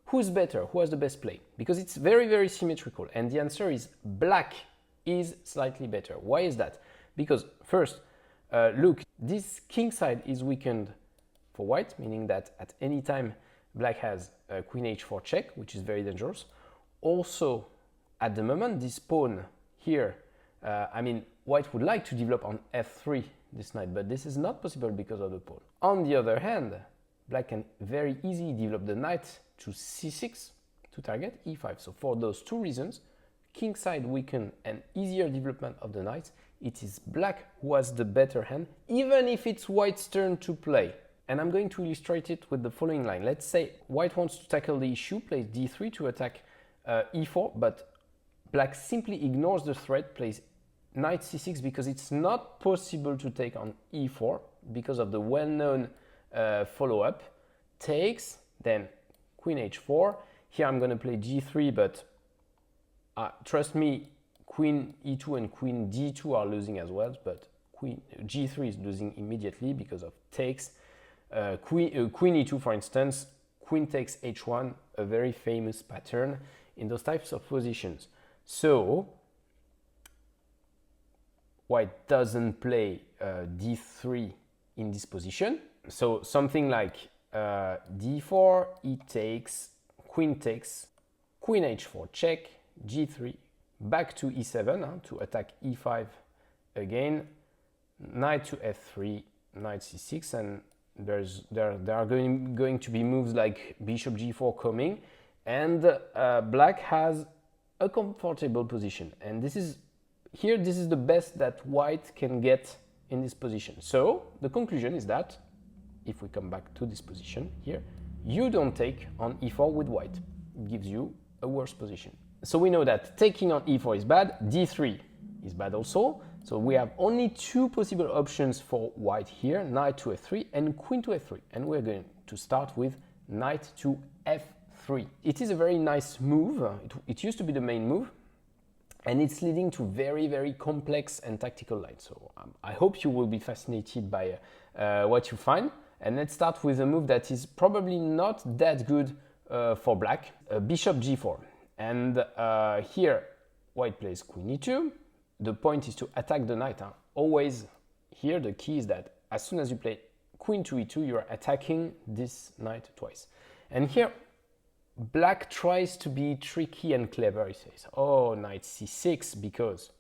who's better? Who has the best play? Because it's very, very symmetrical. And the answer is black is slightly better. Why is that? Because first, look, this king side is weakened for white, meaning that at any time black has queen h4 check, which is very dangerous. Also, at the moment, this pawn here, I mean, white would like to develop on f3 this knight, but this is not possible because of the pawn. On the other hand, black can very easily develop the knight to c6 to target e5. So for those two reasons, king side weaken and easier development of the knight, it is black who has the better hand, even if it's white's turn to play. And I'm going to illustrate it with the following line. Let's say white wants to tackle the issue, plays d3 to attack e4, but black simply ignores the threat, plays knight c6 because it's not possible to take on e4 because of the well-known follow-up. Takes, then queen h4. Here I'm going to play g3, but trust me, queen e2 and queen d2 are losing as well, but queen g3 is losing immediately because of takes. Queen e2, for instance, queen takes h1, a very famous pattern in those types of positions. So white doesn't play d3 in this position. So something like d4, e takes, queen h4 check, g3, back to e7 to attack e5 again, knight to f3, knight c6, and there are going to be moves like bishop g4 coming, and black has a comfortable position. And this is the best that white can get in this position. So the conclusion is that if we come back to this position here, you don't take on e4 with white. It gives you a worse position. So we know that taking on e4 is bad, d3 is bad also. So we have only two possible options for white here, knight to f3 and queen to f3. And we're going to start with knight to f3. It is a very nice move. It used to be the main move, and it's leading to very, very complex and tactical lines. So I hope you will be fascinated by what you find. And let's start with a move that is probably not that good for black, bishop g4. And here, white plays queen e2. The point is to attack the knight. Always here, the key is that as soon as you play queen to e2, you're attacking this knight twice. And here, black tries to be tricky and clever. He says, oh, knight c6, because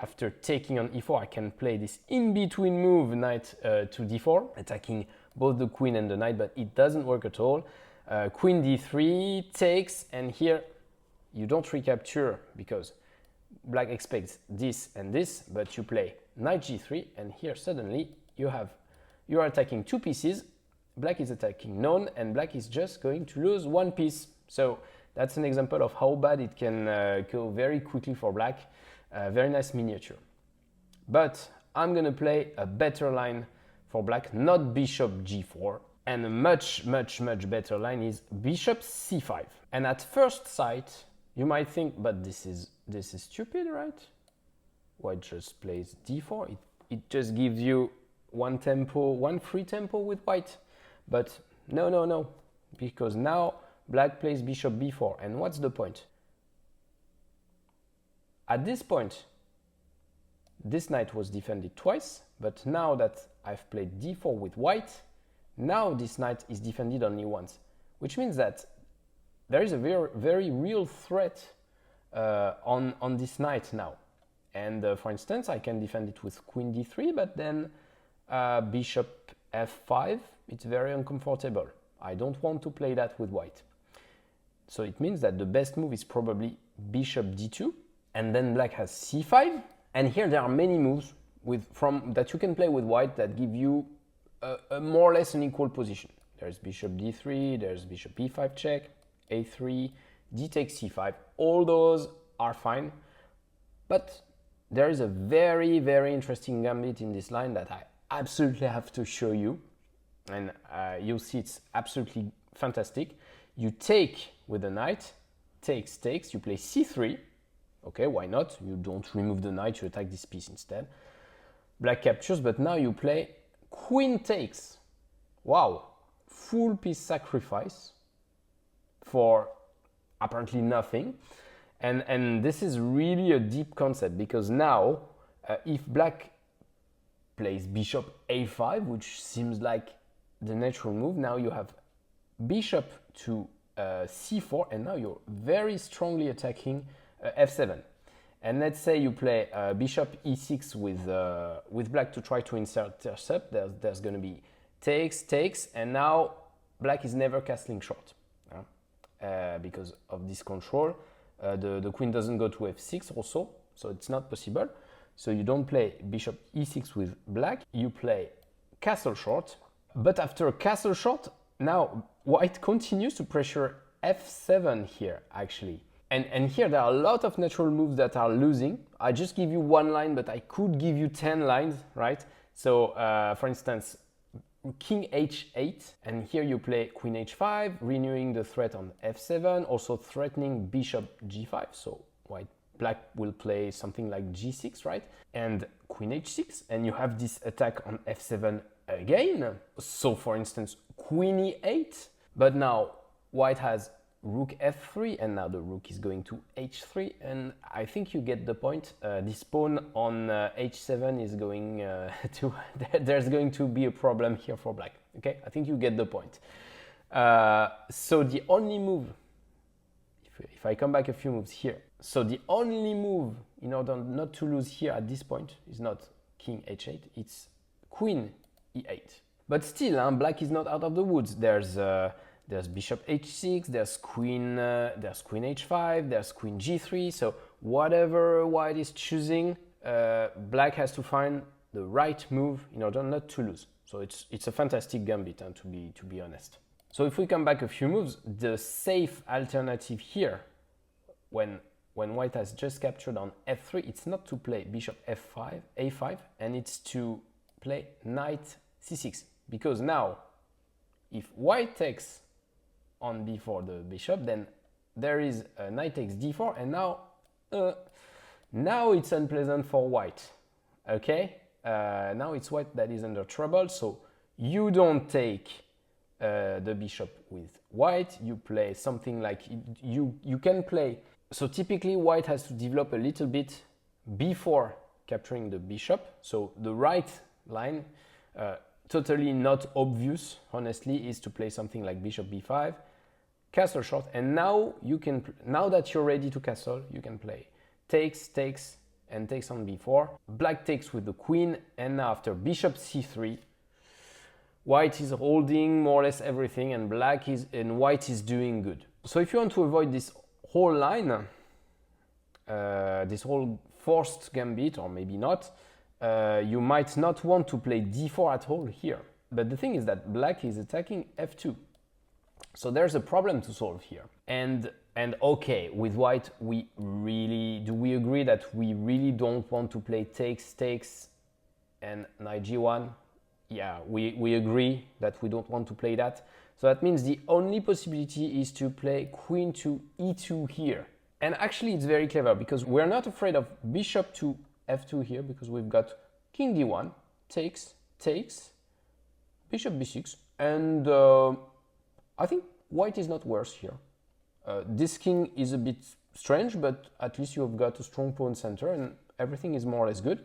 after taking on e4, I can play this in-between move, knight to d4, attacking both the queen and the knight, but it doesn't work at all. Queen d3 takes, and here you don't recapture because black expects this and this, but you play knight g3, and here suddenly you are attacking two pieces. Black is attacking none, and black is just going to lose one piece. So that's an example of how bad it can go very quickly for black. Very nice miniature. But I'm going to play a better line for black, not bishop g4. And a much, much, much better line is bishop c5. And at first sight, you might think, but this is stupid, right? White just plays d4. It just gives you one free tempo with white. But no, because now black plays bishop b4. And what's the point? At this point, this knight was defended twice, but now that I've played d4 with white, now this knight is defended only once, which means that there is a very, very real threat on this knight now. And for instance, I can defend it with queen d3, but then bishop f5, it's very uncomfortable. I don't want to play that with white. So it means that the best move is probably bishop d2, and then black has c5. And here there are many moves that you can play with white that give you a more or less an equal position. There's bishop d3, there's bishop e5 check, a3, d takes c5. All those are fine. But there is a very, very interesting gambit in this line that I absolutely have to show you. And you'll see it's absolutely fantastic. You take with the knight, takes, you play c3. Okay, why not? You don't remove the knight, you attack this piece instead. Black captures, but now you play queen takes. Wow, full piece sacrifice for apparently nothing. And this is really a deep concept, because now if black plays bishop a5, which seems like the natural move, now you have bishop to c4, and now you're very strongly attacking f7. And let's say you play bishop e6 with black to try to intercept. There's going to be takes, and now black is never castling short because of this control. The queen doesn't go to f6 also, so it's not possible. So you don't play bishop e6 with black, you play castle short. But after castle short, now white continues to pressure f7 here, actually. And here there are a lot of natural moves that are losing. I just give you one line, but I could give you 10 lines, right? So for instance, king h8, and here you play queen h5, renewing the threat on f7, also threatening bishop g5. So black will play something like g6, right? And queen h6, and you have this attack on f7 again. So for instance, queen e8, but now white has rook f3, and now the rook is going to h3, and I think you get the point. This pawn on h7 is going to there's going to be a problem here for black. Okay, I think you get the point. So the only move, if I come back a few moves here, so the only move in order not to lose here at this point is not king h8, it's queen e8. But still, black is not out of the woods. There's bishop h6, there's queen h5, there's queen g3. So whatever white is choosing, black has to find the right move in order not to lose. So it's a fantastic gambit, to be honest. So if we come back a few moves, the safe alternative here, when white has just captured on f3, it's not to play bishop a5, and it's to play knight c6, because now if white takes on b4 the bishop, then there is a knight takes d4, and now it's unpleasant for white. Okay, now it's white that is under trouble. So you don't take the bishop with white, you play something like you can play. So typically white has to develop a little bit before capturing the bishop. So the right line, totally not obvious, honestly, is to play something like bishop b5, castle short, and now you can, now that you're ready to castle, you can play takes, and takes on b4. Black takes with the queen, and now after bishop c3, white is holding more or less everything, and white is doing good. So if you want to avoid this whole line, this whole forced gambit, or maybe not, you might not want to play d4 at all here. But the thing is that black is attacking f2. So there's a problem to solve here. And okay, with white, we agree that we really don't want to play takes, and knight g1? Yeah, we agree that we don't want to play that. So that means the only possibility is to play queen to e2 here. And actually it's very clever, because we're not afraid of bishop to f2 here, because we've got king d1, takes, bishop b6, and I think white is not worse here. This king is a bit strange, but at least you've got a strong pawn center, and everything is more or less good.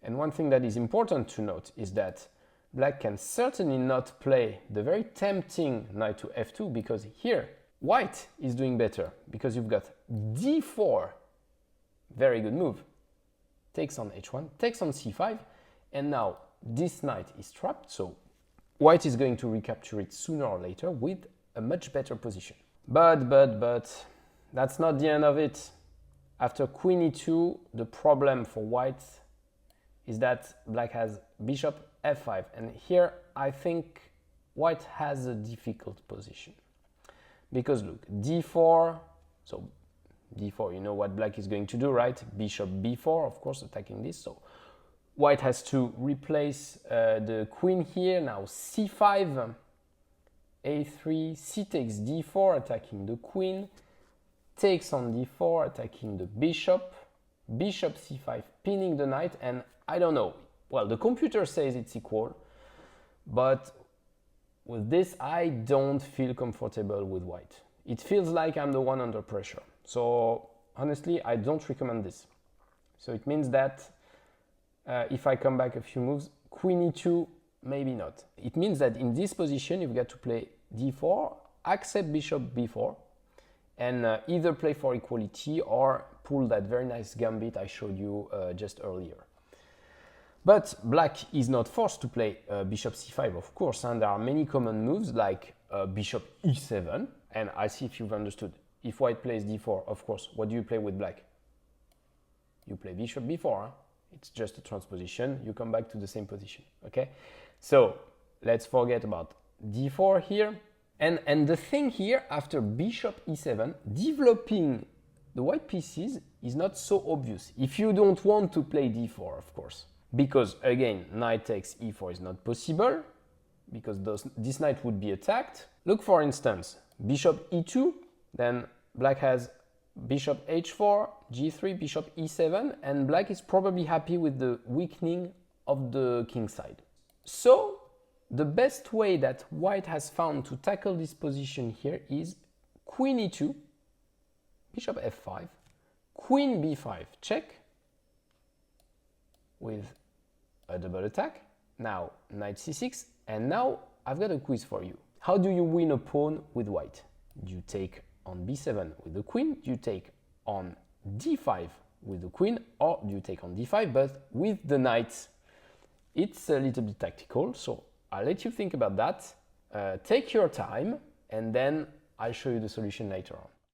And one thing that is important to note is that black can certainly not play the very tempting knight to f2, because here white is doing better, because you've got d4, very good move, takes on h1, takes on c5, and now this knight is trapped, so white is going to recapture it sooner or later with a much better position. But that's not the end of it. After queen e2, the problem for white is that black has bishop f5, and here I think white has a difficult position, because look, d4, so d4, you know what black is going to do, right? Bishop b4, of course, attacking this. So white has to replace the queen here. Now c5, a3, c takes d4, attacking the queen, takes on d4, attacking the bishop, bishop c5, pinning the knight, and I don't know. Well, the computer says it's equal, but with this, I don't feel comfortable with white. It feels like I'm the one under pressure. So honestly, I don't recommend this. So it means that if I come back a few moves, queen e2, maybe not. It means that in this position, you've got to play d4, accept bishop b4, and either play for equality or pull that very nice gambit I showed you just earlier. But black is not forced to play bishop c5, of course, and there are many common moves like bishop e7, and I see if you've understood. If white plays d4, of course, what do you play with black? You play bishop b4. Huh? It's just a transposition. You come back to the same position, okay? So let's forget about d4 here. And the thing here, after bishop e7, developing the white pieces is not so obvious. If you don't want to play d4, of course. Because, again, knight takes e4 is not possible, because this knight would be attacked. Look, for instance, bishop e2, then black has bishop h4, g3, bishop e7, and black is probably happy with the weakening of the king side. So, the best way that white has found to tackle this position here is queen e2, bishop f5, queen b5, check, with a double attack. Now, knight c6, and now I've got a quiz for you. How do you win a pawn with white? Do you take on b7 with the queen? Do you take on d5 with the queen? Or do you take on d5 but with the knight? It's a little bit tactical, so I'll let you think about that. Take your time, and then I'll show you the solution later on.